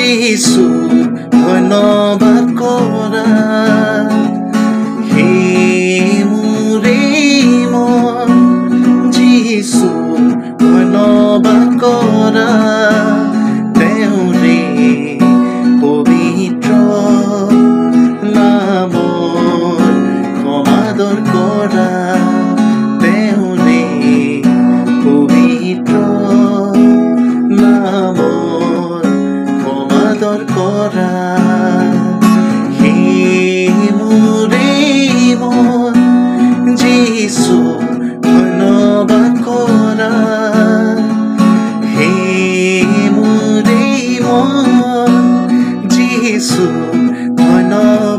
Jesus ধন্যবাদ কৰা হে মোৰে মন যিছু ধন্যবাদ কৰা তেওঁৰে পবিত্ৰ নামৰ সমাদৰ কৰা তেওঁৰে পবিত্ৰ নামৰ সমাদৰ কৰা হে মোৰে মন যিছু ধন্যবাদ কৰা হে মোৰে মন যিছু ধন্যবাদ